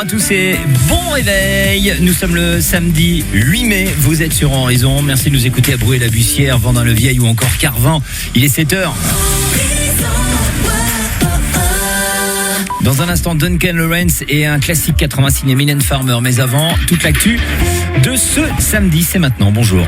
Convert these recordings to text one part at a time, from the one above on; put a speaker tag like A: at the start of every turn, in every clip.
A: à tous et bon réveil. Nous sommes le samedi 8 mai. Vous êtes sur Horizon. Merci de nous écouter à Bruay-la-Bussière, Vendin-le-Vieil ou encore Carvin. Il est 7h. Dans un instant, Duncan Lawrence et un classique 80 signé Mylène Farmer. Mais avant, toute l'actu de ce samedi, c'est maintenant. Bonjour.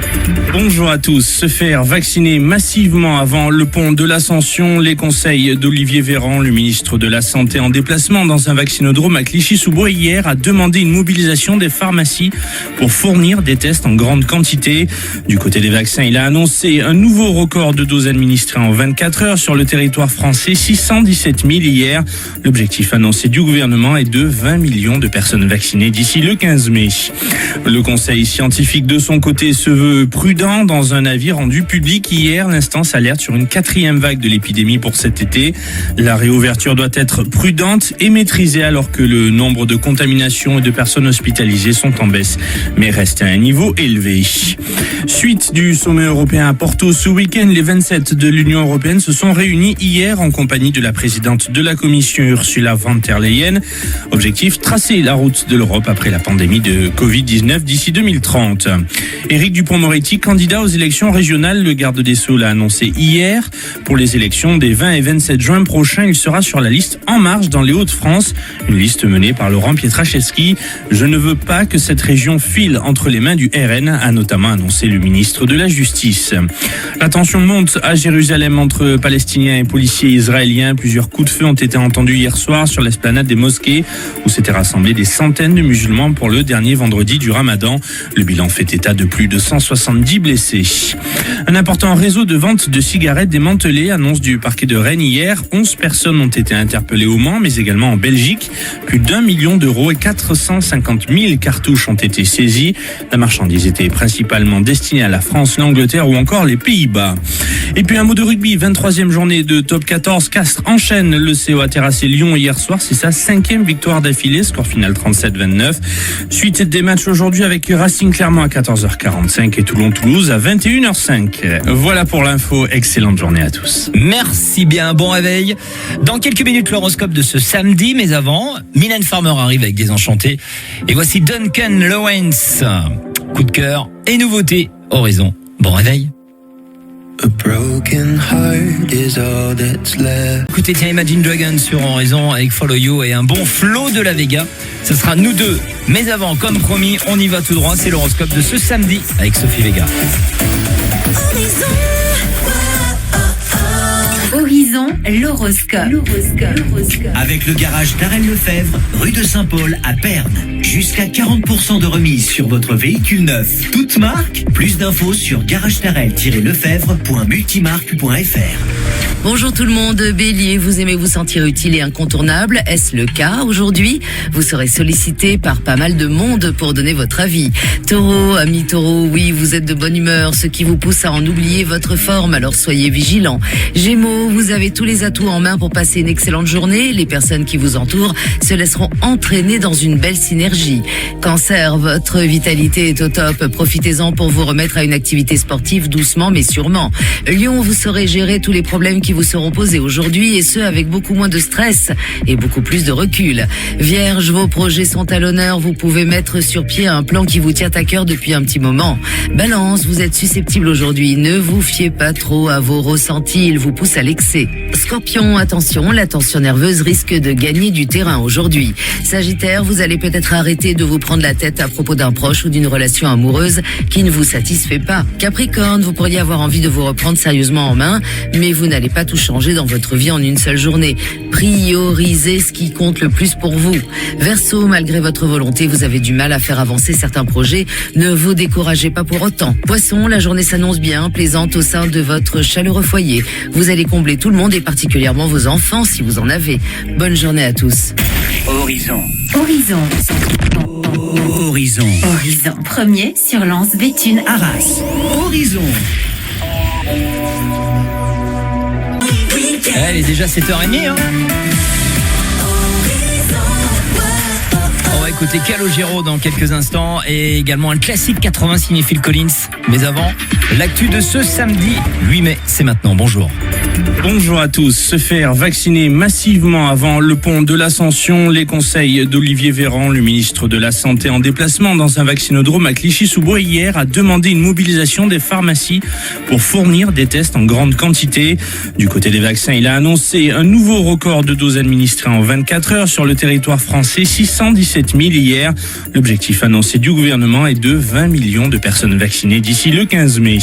B: Bonjour à tous. Se faire vacciner massivement avant le pont de l'Ascension, les conseils d'Olivier Véran, le ministre de la Santé en déplacement dans un vaccinodrome à Clichy-sous-Bois hier, a demandé une mobilisation des pharmacies pour fournir des tests en grande quantité. Du côté des vaccins, il a annoncé un nouveau record de doses administrées en 24 heures sur le territoire français, 617 000 hier. L'objectif annoncé du gouvernement est de 20 millions de personnes vaccinées d'ici le 15 mai. Le conseil scientifique de son côté se veut prudent. Dans un avis rendu public hier, l'instance alerte sur une 4e vague de l'épidémie pour cet été. La réouverture doit être prudente et maîtrisée alors que le nombre de contaminations et de personnes hospitalisées sont en baisse, mais reste à un niveau élevé. Suite du sommet européen à Porto ce week-end, les 27 de l'Union européenne se sont réunis hier en compagnie de la présidente de la Commission Ursula von der Leyen. Objectif, tracer la route de l'Europe après la pandémie de Covid-19 d'ici 2030. Éric Dupond-Moretti, candidat aux élections régionales, le garde des Sceaux l'a annoncé hier. Pour les élections des 20 et 27 juin prochains, il sera sur la liste En Marche dans les Hauts-de-France, une liste menée par Laurent Pietraszewski. Je ne veux pas que cette région file entre les mains du RN, a notamment annoncé le ministre de la Justice. La tension monte à Jérusalem entre Palestiniens et policiers israéliens. Plusieurs coups de feu ont été entendus hier soir sur l'esplanade des mosquées où s'étaient rassemblés des centaines de musulmans pour le dernier vendredi du Ramadan. Le bilan fait état de plus de 170 blessés. Un important réseau de vente de cigarettes démantelé, annonce du parquet de Rennes hier. 11 personnes ont été interpellées au Mans, mais également en Belgique. Plus d'1 million d'euros et 450 000 cartouches ont été saisies. La marchandise était principalement destinée à la France, l'Angleterre ou encore les Pays-Bas. Et puis un mot de rugby, 23e journée de top 14. Castres enchaîne. Le CO a terrassé Lyon hier soir. C'est sa 5e victoire d'affilée. Score final 37-29. Suite des matchs aujourd'hui avec Racing Clermont à 14h45 et Toulon-Toulouse à 21h05. Voilà pour l'info. Excellente journée à tous.
A: Merci bien, bon réveil. Dans quelques minutes, l'horoscope de ce samedi, mais avant, Mylène Farmer arrive avec Désenchanté. Et voici Duncan Lawrence. Coup de cœur et nouveauté. Horizon. Bon réveil.
C: A broken heart is all that's left.
A: Écoutez, tiens, Imagine Dragons sur Horizon avec Follow You et un bon flow de la Vega. Ce sera nous deux. Mais avant, comme promis, on y va tout droit. C'est l'horoscope de ce samedi avec Sophie Vega.
D: Horizon, l'horoscope.
E: Avec le garage Darrel Lefebvre, rue de Saint-Paul à Perne. Jusqu'à 40% de remise sur votre véhicule neuf. Toute marque. Plus d'infos sur garagedarrel-lefebvre.multimarque.fr.
F: Bonjour tout le monde, Bélier, vous aimez vous sentir utile et incontournable, est-ce le cas aujourd'hui? Vous serez sollicité par pas mal de monde pour donner votre avis. Taureau, ami Taureau, oui, vous êtes de bonne humeur, ce qui vous pousse à en oublier votre forme, alors soyez vigilants. Gémeaux, vous avez tous les atouts en main pour passer une excellente journée, les personnes qui vous entourent se laisseront entraîner dans une belle synergie. Cancer, votre vitalité est au top, profitez-en pour vous remettre à une activité sportive doucement mais sûrement. Lion, vous saurez gérer tous les problèmes qui vous seront posés aujourd'hui et ce avec beaucoup moins de stress et beaucoup plus de recul. Vierge, vos projets sont à l'honneur, vous pouvez mettre sur pied un plan qui vous tient à cœur depuis un petit moment. Balance, vous êtes susceptible aujourd'hui, ne vous fiez pas trop à vos ressentis, ils vous poussent à l'excès. Scorpion, attention, la tension nerveuse risque de gagner du terrain aujourd'hui. Sagittaire, vous allez peut-être arrêter de vous prendre la tête à propos d'un proche ou d'une relation amoureuse qui ne vous satisfait pas. Capricorne, vous pourriez avoir envie de vous reprendre sérieusement en main, mais vous n'allez pas tout changer dans votre vie en une seule journée. Priorisez ce qui compte le plus pour vous. Verseau, malgré votre volonté, vous avez du mal à faire avancer certains projets. Ne vous découragez pas pour autant. Poisson, la journée s'annonce bien, plaisante au sein de votre chaleureux foyer. Vous allez combler tout le monde et particulièrement vos enfants si vous en avez. Bonne journée à tous.
E: Horizon.
D: Horizon.
E: Horizon.
D: Horizon. Premier sur Lens Béthune Arras.
E: Horizon.
A: Elle est déjà 7h30, hein. On va écouter Calogero dans quelques instants et également un classique 80 signé Phil Collins. Mais avant, l'actu de ce samedi 8 mai, c'est maintenant. Bonjour.
B: Bonjour à tous. Se faire vacciner massivement avant le pont de l'Ascension, les conseils d'Olivier Véran, le ministre de la Santé en déplacement dans un vaccinodrome à Clichy-sous-Bois hier, a demandé une mobilisation des pharmacies pour fournir des tests en grande quantité. Du côté des vaccins, il a annoncé un nouveau record de doses administrées en 24 heures sur le territoire français, 617 000 hier. L'objectif annoncé du gouvernement est de 20 millions de personnes vaccinées d'ici le 15 mai.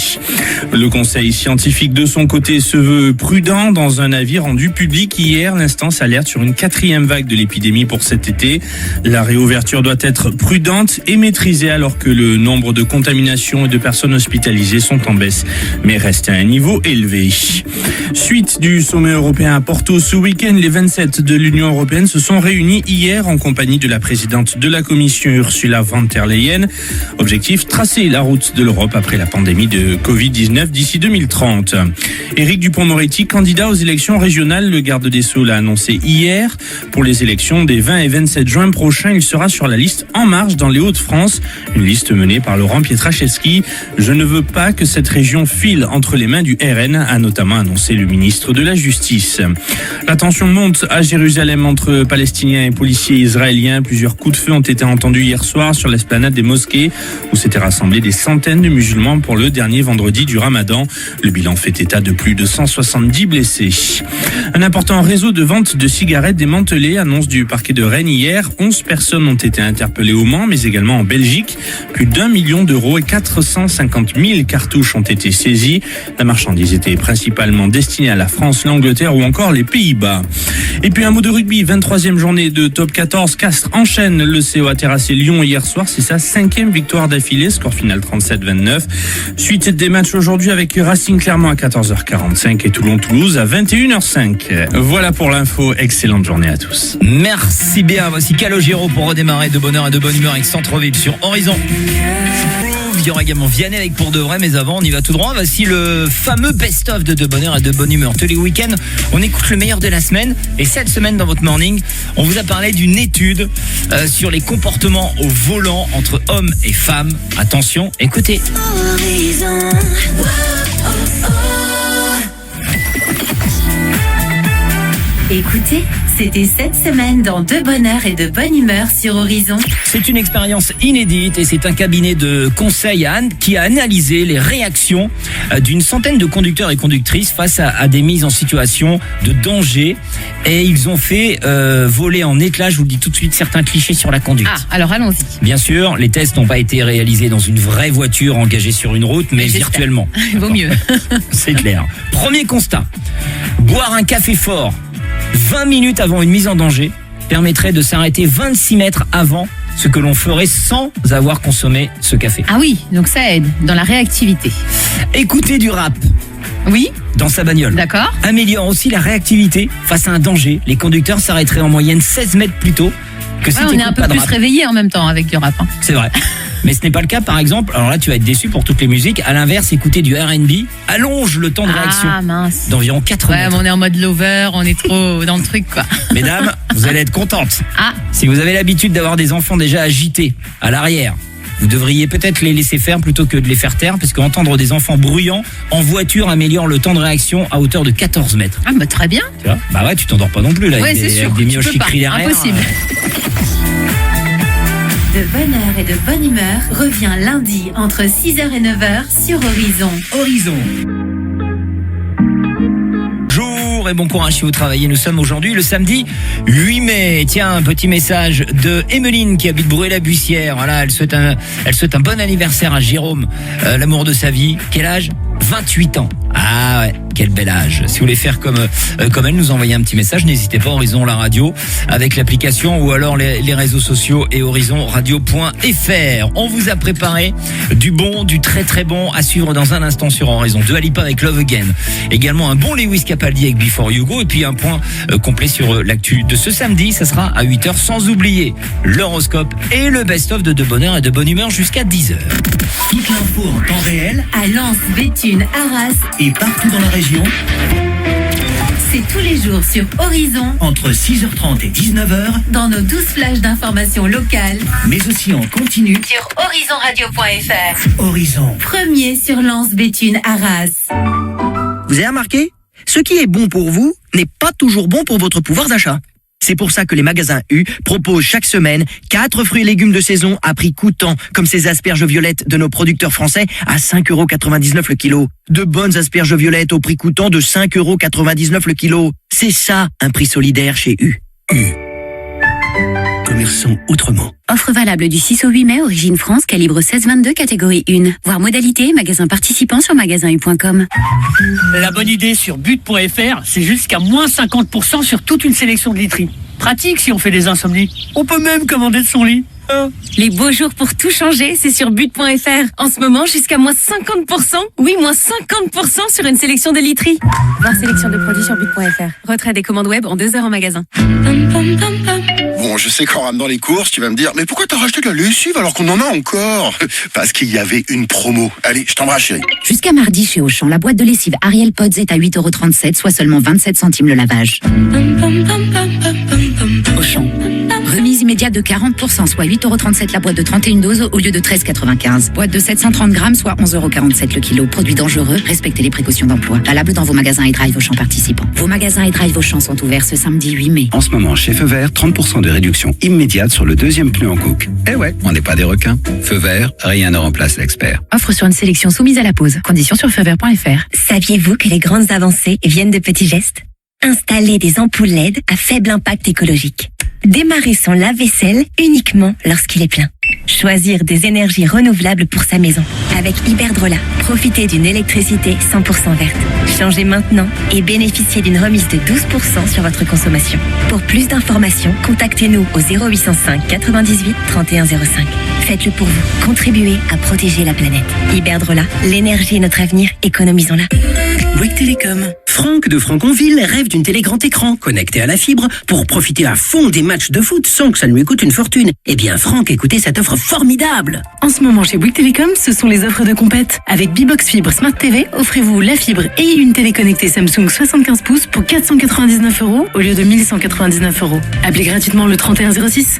B: Le conseil scientifique de son côté se veut prudent. Dans un avis rendu public hier, l'instance alerte sur une 4e vague de l'épidémie pour cet été. La réouverture doit être prudente et maîtrisée alors que le nombre de contaminations et de personnes hospitalisées sont en baisse, mais reste à un niveau élevé. Suite du sommet européen à Porto ce week-end, les 27 de l'Union européenne se sont réunis hier en compagnie de la présidente de la Commission Ursula von der Leyen. Objectif, tracer la route de l'Europe après la pandémie de Covid-19 d'ici 2030. Éric Dupond-Moretti, candidat aux élections régionales, le garde des Sceaux l'a annoncé hier. Pour les élections des 20 et 27 juin prochains, il sera sur la liste En Marche dans les Hauts-de-France, une liste menée par Laurent Pietraszewski. Je ne veux pas que cette région file entre les mains du RN, a notamment annoncé le ministre de la Justice. La tension monte à Jérusalem entre Palestiniens et policiers israéliens. Plusieurs coups de feu ont été entendus hier soir sur l'esplanade des mosquées où s'étaient rassemblés des centaines de musulmans pour le dernier vendredi du Ramadan. Le bilan fait état de plus de 170 blessés. Un important réseau de vente de cigarettes démantelé, annonce du parquet de Rennes hier. 11 personnes ont été interpellées au Mans, mais également en Belgique. Plus d'1 million d'euros et 450 000 cartouches ont été saisies. La marchandise était principalement destinée à la France, l'Angleterre ou encore les Pays-Bas. Et puis un mot de rugby, 23e journée de top 14. Castres enchaîne. Le CO a terrassé Lyon hier soir. C'est sa 5e victoire d'affilée. Score final 37-29. Suite des matchs aujourd'hui avec Racing Clermont à 14h45 et Toulon-Toulouse à 21h05. Voilà pour l'info. Excellente journée à tous.
A: Merci bien. Voici Calogero pour redémarrer de bonne heure et de bonne humeur avec Centre-Ville sur Horizon. Il y aura également Vianney avec Pour de vrai, mais avant on y va tout droit. Voici le fameux best-of de bonne heure et de bonne humeur. Tous les week-ends, on écoute le meilleur de la semaine. Et cette semaine dans votre morning, on vous a parlé d'une étude sur les comportements au volant entre hommes et femmes. Attention, écoutez.
D: Horizon. Écoutez, c'était cette semaine dans De bonne heure et de bonne humeur sur Horizon.
A: C'est une expérience inédite et c'est un cabinet de conseil qui a analysé les réactions d'une centaine de conducteurs et conductrices face à des mises en situation de danger. Et ils ont fait voler en éclats, je vous le dis tout de suite, certains clichés sur la conduite.
G: Ah, alors allons-y.
A: Bien sûr, les tests n'ont pas été réalisés dans une vraie voiture engagée sur une route, mais virtuellement.
G: Vaut mieux.
A: C'est clair. Premier constat. Boire un café fort 20 minutes avant une mise en danger permettrait de s'arrêter 26 mètres avant ce que l'on ferait sans avoir consommé ce café.
G: Ah oui, donc ça aide dans la réactivité.
A: Écouter du rap
G: Oui,
A: dans sa bagnole
G: d'accord.
A: améliore aussi la réactivité face à un danger. Les conducteurs s'arrêteraient en moyenne 16 mètres plus tôt que si
G: Ouais, on est
A: t'écoutes
G: un peu
A: pas de
G: plus
A: rap.
G: réveillé en même temps avec du rap. Hein.
A: C'est vrai. Mais ce n'est pas le cas, par exemple. Alors là, tu vas être déçu pour toutes les musiques. À l'inverse, écouter du R&B allonge le temps de réaction
G: Ah mince.
A: d'environ 4
G: Ouais,
A: mètres.
G: mais on est en mode lover, on est trop dans le truc quoi.
A: Mesdames, vous allez être contentes.
G: Ah,
A: Si vous avez l'habitude d'avoir des enfants déjà agités à l'arrière, vous devriez peut-être les laisser faire plutôt que de les faire taire, parce qu'entendre des enfants bruyants en voiture améliore le temps de réaction à hauteur de 14 mètres.
G: ah bah très bien.
A: Tu vois ? Bah ouais, tu t'endors pas non plus là,
G: Ouais,
A: avec
G: c'est
A: des,
G: sûr.
A: avec des
G: Tu
A: mioches
G: peux
A: qui
G: pas.
A: crient derrière.
G: Impossible.
D: De bonne heure et de bonne humeur revient lundi entre 6h et 9h sur Horizon.
E: Horizon.
A: Bonjour et bon courage si vous travaillez. Nous sommes aujourd'hui le samedi 8 mai. Tiens, un petit message de Emeline qui habite Bruay-la-Bussière. Voilà, elle souhaite un bon anniversaire à Jérôme, l'amour de sa vie. Quel âge ? 28 ans. Ah ouais, quel bel âge. Si vous voulez faire comme elle, nous envoyer un petit message, n'hésitez pas, Horizon la radio, avec l'application ou alors les réseaux sociaux et horizonradio.fr. On vous a préparé du bon, du très très bon à suivre dans un instant sur Horizon. Dua Lipa avec Love Again. Également un bon Lewis Capaldi avec Before You Go. Et puis un point complet sur l'actu de ce samedi. Ça sera à 8h, sans oublier l'horoscope et le best-of de bonne heure et de bonne humeur jusqu'à 10h.
E: Toute l'info en temps réel
D: À Lens, Béthune, Arras,
E: et partout dans la région
D: c'est tous les jours sur Horizon
E: entre 6h30 et 19h,
D: dans nos 12 flashs d'informations locales
E: mais aussi en continu.
D: sur horizonradio.fr.
E: Horizon.
D: Premier sur Lens, Béthune, Arras.
H: Vous avez remarqué ? Ce qui est bon pour vous n'est pas toujours bon pour votre pouvoir d'achat. C'est pour ça que les magasins U proposent chaque semaine 4 fruits et légumes de saison à prix coûtant, comme ces asperges violettes de nos producteurs français à 5,99€ le kilo. De bonnes asperges violettes au prix coûtant de 5,99€ le kilo. C'est ça, un prix solidaire chez U.
I: U. Commerçants autrement.
J: Offre valable du 6 au 8 mai, origine France, calibre 16-22, catégorie 1. Voir modalité, magasin participant sur magasinu.com.
K: La bonne idée sur but.fr, c'est jusqu'à moins 50% sur toute une sélection de literie. Pratique si on fait des insomnies. On peut même commander de son lit.
J: Les beaux jours pour tout changer, c'est sur but.fr. En ce moment, jusqu'à moins 50%. Oui, moins 50% sur une sélection de literie. Voir sélection de produits sur but.fr. Retrait des commandes web en 2 heures en magasin.
L: Bon, je sais qu'en ramenant les courses, tu vas me dire, mais pourquoi t'as racheté de la lessive alors qu'on en a encore? Parce qu'il y avait une promo. Allez, je t'embrasse, chérie.
J: Jusqu'à mardi chez Auchan, la boîte de lessive Ariel Pods est à 8,37€, soit seulement 27 centimes le lavage. Auchan. Remise immédiate de 40%, soit 8,37€ la boîte de 31 doses au lieu de 13,95€. Boîte de 730 grammes, soit 11,47€ le kilo. Produit dangereux, respectez les précautions d'emploi. Valable dans vos magasins et drive Auchan participants. Vos magasins et drive Auchan sont ouverts ce samedi 8 mai.
I: En ce moment, chez Feu Vert, 30% de réduction immédiate sur le deuxième pneu en coupe. Eh ouais, on n'est pas des requins. Feu Vert, rien ne remplace l'expert.
J: Offre sur une sélection soumise à la pause. Conditions sur feuvert.fr.
M: Saviez-vous que les grandes avancées viennent de petits gestes? Installer des ampoules LED à faible impact écologique. Démarrer son lave-vaisselle uniquement lorsqu'il est plein. Choisir des énergies renouvelables pour sa maison. Avec Iberdrola, profitez d'une électricité 100% verte. Changez maintenant et bénéficiez d'une remise de 12% sur votre consommation. Pour plus d'informations, contactez-nous au 0805 98 31 05. Faites-le pour vous. Contribuez à protéger la planète. Iberdrola, l'énergie est notre avenir, économisons-la.
I: Bouygues Télécom. Franck de Franconville rêve d'une télé grand écran connectée à la fibre pour profiter à fond des matchs de foot sans que ça ne lui coûte une fortune. Eh bien, Franck, écoutez cette offre formidable.
N: En ce moment, chez Bouygues Télécom, ce sont les offres de compète. Avec Bibox Fibre Smart TV, offrez-vous la fibre et une télé connectée Samsung 75 pouces pour 499€ au lieu de 1199€. Appelez gratuitement le 3106.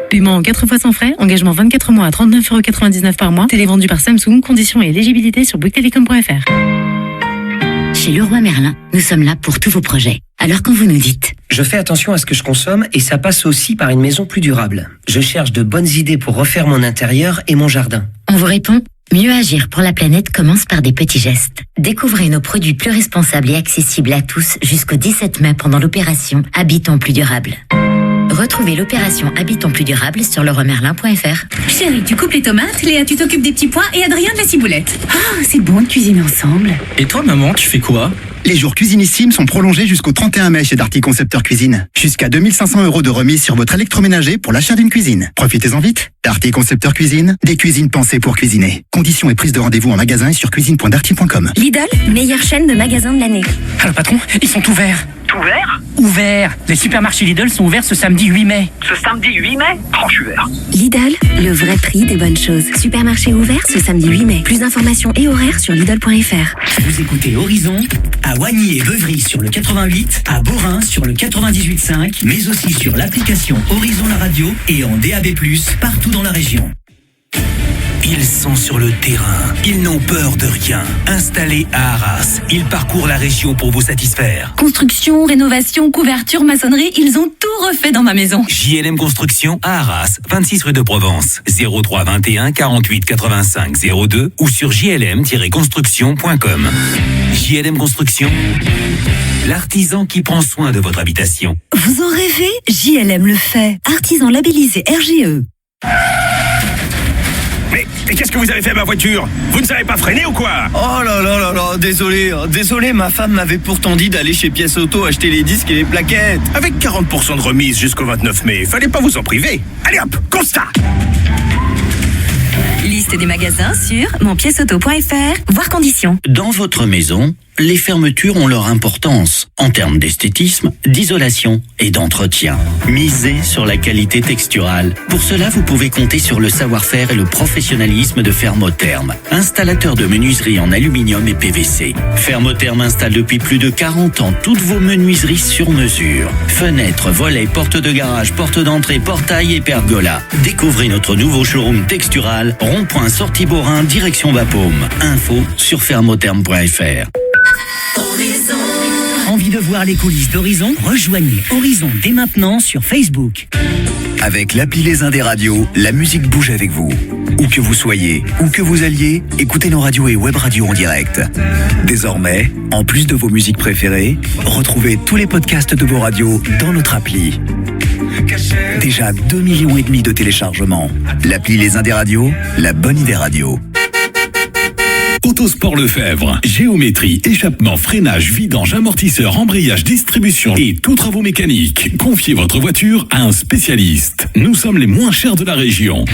N: Paiement en 4 fois sans frais, engagement 24 mois à 39,99€ par mois, télé vendue par Samsung, conditions et éligibilité sur bouyguestelecom.fr.
J: Chez Leroy Merlin, nous sommes là pour tous vos projets. Alors quand vous nous dites...
O: Je fais attention à ce que je consomme et ça passe aussi par une maison plus durable. Je cherche de bonnes idées pour refaire mon intérieur et mon jardin.
J: On vous répond, mieux agir pour la planète commence par des petits gestes. Découvrez nos produits plus responsables et accessibles à tous jusqu'au 17 mai pendant l'opération Habitons plus durable. Retrouvez l'opération Habitons plus durable sur leroymerlin.fr.
D: Chérie, tu coupes les tomates, Léa, tu t'occupes des petits pois et Adrien de la ciboulette.
J: Ah, c'est bon de cuisiner ensemble.
B: Et toi, maman, tu fais quoi?
P: Les jours cuisinissimes sont prolongés jusqu'au 31 mai chez Darty Concepteur Cuisine. Jusqu'à 2500€ de remise sur votre électroménager pour l'achat d'une cuisine. Profitez-en vite. Darty Concepteur Cuisine, des cuisines pensées pour cuisiner. Conditions et prise de rendez-vous en magasin et sur cuisine.darty.com.
M: Lidl, meilleure chaîne de magasins de l'année.
K: Alors patron, ils sont ouverts.
Q: Ouverts?
K: Ouverts. Les supermarchés Lidl sont ouverts ce samedi 8 mai.
Q: Ce samedi 8 mai? Oh, je suis vert.
M: Lidl, le vrai prix des bonnes choses. Supermarché ouvert ce samedi 8 mai. Plus d'informations et horaires sur Lidl.fr.
E: Vous écoutez Horizon à Wagny et Beuvry sur le 88, à Borin sur le 98.5, mais aussi sur l'application Horizon la radio et en DAB+, partout dans la région.
R: Ils sont sur le terrain, ils n'ont peur de rien. Installés à Arras, ils parcourent la région pour vous satisfaire.
J: Construction, rénovation, couverture, maçonnerie, ils ont tout refait dans ma maison.
R: JLM Construction à Arras, 26 rue de Provence, 03 21 48 85 02 ou sur jlm-construction.com. JLM Construction, l'artisan qui prend soin de votre habitation.
M: Vous en rêvez? JLM le fait. Artisan labellisé RGE.
R: Mais qu'est-ce que vous avez fait à ma voiture? Vous ne savez pas freiner ou quoi?
S: Oh là là là là, désolé, ma femme m'avait pourtant dit d'aller chez Pièces Auto acheter les disques et les plaquettes.
R: Avec 40% de remise jusqu'au 29 mai, fallait pas vous en priver. Allez hop, constat!
M: Liste des magasins sur monpièceauto.fr, voir conditions.
T: Dans votre maison, les fermetures ont leur importance en termes d'esthétisme, d'isolation et d'entretien. Misez sur la qualité texturale. Pour cela, vous pouvez compter sur le savoir-faire et le professionnalisme de Fermotherm, installateur de menuiserie en aluminium et PVC. Fermotherm installe depuis plus de 40 ans toutes vos menuiseries sur mesure. Fenêtres, volets, portes de garage, portes d'entrée, portail et pergola. Découvrez notre nouveau showroom textural, rond-point sortie Borin, direction Bapaume. Info sur fermotherm.fr.
E: Envie de voir les coulisses d'Horizon? Rejoignez Horizon dès maintenant sur Facebook.
U: Avec l'appli Les Indés Radio, la musique bouge avec vous. Où que vous soyez, où que vous alliez, écoutez nos radios et web radios en direct. Désormais, en plus de vos musiques préférées, retrouvez tous les podcasts de vos radios dans notre appli. Déjà 2,5 millions de téléchargements. L'appli Les Indés Radio, la bonne idée radio.
V: Autosport Lefebvre, géométrie, échappement, freinage, vidange, amortisseur, embrayage, distribution et tous travaux mécaniques. Confiez votre voiture à un spécialiste. Nous sommes les moins chers de la région.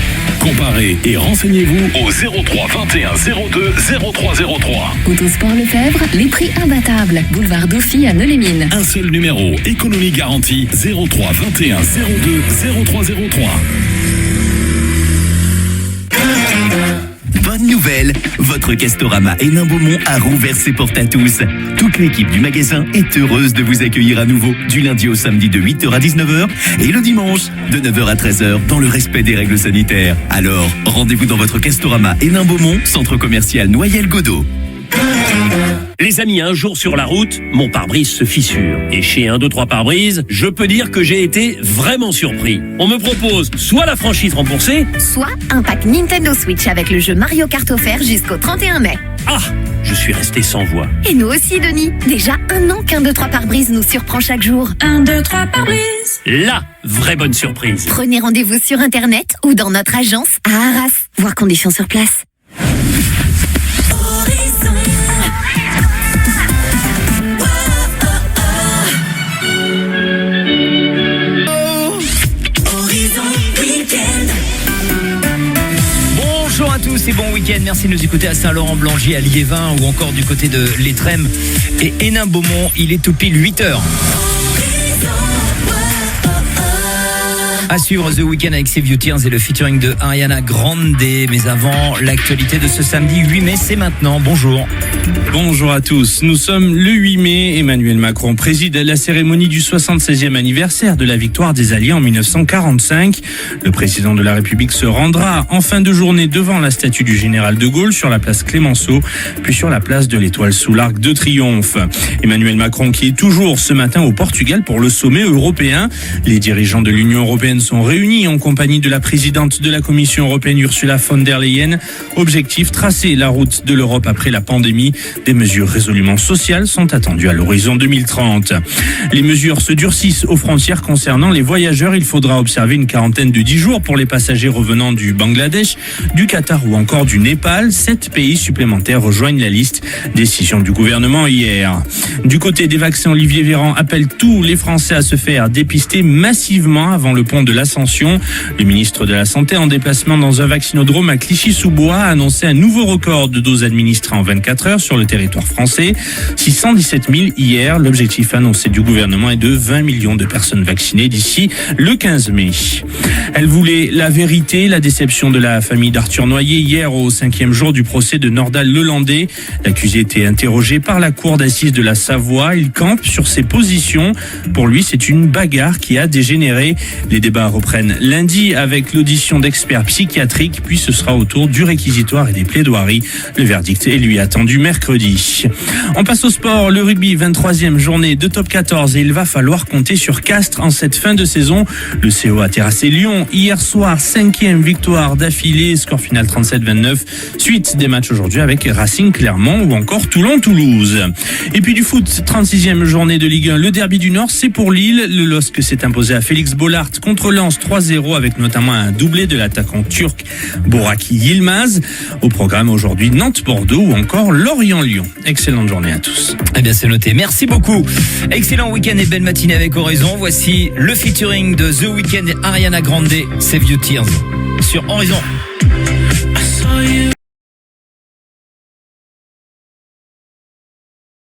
V: Comparez et renseignez-vous au 03 21 02 0303.
J: Autosport Lefebvre, les prix imbattables. Boulevard Dauphine à Neux-les-Mines.
V: Un seul numéro, économie garantie 03 21 02 0303.
E: Bonne nouvelle, votre Castorama Hénin-Beaumont a rouvert ses portes à tous. Toute l'équipe du magasin est heureuse de vous accueillir à nouveau du lundi au samedi de 8h à 19h et le dimanche de 9h à 13h dans le respect des règles sanitaires. Alors, rendez-vous dans votre Castorama Hénin-Beaumont, centre commercial Noyelles-Godeau.
W: Les amis, un jour sur la route, mon pare-brise se fissure. Et chez 1, 2, 3 pare-brise, je peux dire que j'ai été vraiment surpris. On me propose soit la franchise remboursée,
X: soit un pack Nintendo Switch avec le jeu Mario Kart offert jusqu'au 31 mai.
W: Ah, je suis resté sans voix.
X: Et nous aussi, Denis. Déjà 1 an qu'un 2, 3 pare-brise nous surprend chaque jour. 1, 2, 3 pare-brise.
W: La vraie bonne surprise.
X: Prenez rendez-vous sur Internet ou dans notre agence à Arras. Voir conditions sur place.
A: Bonjour à tous et bon week-end. Merci de nous écouter à Saint-Laurent-Blangy, à Liévin ou encore du côté de l'Étrême et Hénin-Beaumont. Il est tout pile 8h. À suivre The Weeknd avec Save You Tears et le featuring de Ariana Grande. Mais avant, l'actualité de ce samedi 8 mai, c'est maintenant. Bonjour.
B: Bonjour à tous. Nous sommes le 8 mai. Emmanuel Macron préside la cérémonie du 76e anniversaire de la victoire des Alliés en 1945. Le président de la République se rendra en fin de journée devant la statue du général de Gaulle sur la place Clémenceau, puis sur la place de l'Étoile sous l'Arc de Triomphe. Emmanuel Macron qui est toujours ce matin au Portugal pour le sommet européen. Les dirigeants de l'Union européenne sont réunis en compagnie de la présidente de la Commission européenne Ursula von der Leyen. Objectif, tracer la route de l'Europe après la pandémie. Des mesures résolument sociales sont attendues à l'horizon 2030. Les mesures se durcissent aux frontières concernant les voyageurs. Il faudra observer une quarantaine de 10 jours pour les passagers revenant du Bangladesh, du Qatar ou encore du Népal. 7 pays supplémentaires rejoignent la liste. Décision du gouvernement hier. Du côté des vaccins, Olivier Véran appelle tous les Français à se faire dépister massivement avant le pont de l'Ascension. Le ministre de la Santé, en déplacement dans un vaccinodrome à Clichy-sous-Bois, a annoncé un nouveau record de doses administrées en 24 heures sur le territoire français. 617 000 hier. L'objectif annoncé du gouvernement est de 20 millions de personnes vaccinées d'ici le 15 mai. Elle voulait la vérité. La déception de la famille d'Arthur Noyer hier au 5e jour du procès de Nordal Lelandais. L'accusé était interrogé par la cour d'assises de la Savoie. Il campe sur ses positions. Pour lui, c'est une bagarre qui a dégénéré. Les débats reprennent lundi avec l'audition d'experts psychiatriques, puis ce sera au tour du réquisitoire et des plaidoiries. Le verdict est lui attendu mercredi. On passe au sport, le rugby, 23e journée de top 14 et il va falloir compter sur Castres en cette fin de saison. Le CO a terrassé Lyon hier soir, 5e victoire d'affilée, score final 37-29. Suite des matchs aujourd'hui avec Racing Clermont ou encore Toulon-Toulouse. Et puis du foot, 36e journée de Ligue 1, le derby du Nord, c'est pour Lille. Le LOSC s'est imposé à Félix Bollard contre Lens 3-0 avec notamment un doublé de l'attaquant turc Boraki Yilmaz. Au programme aujourd'hui Nantes-Bordeaux ou encore Lorient-Lyon. Excellente journée à tous.
A: Eh bien c'est noté, merci beaucoup. Excellent week-end et belle matinée avec Horizon. Voici le featuring de The Weeknd et Ariana Grande, Save You Tears sur Horizon.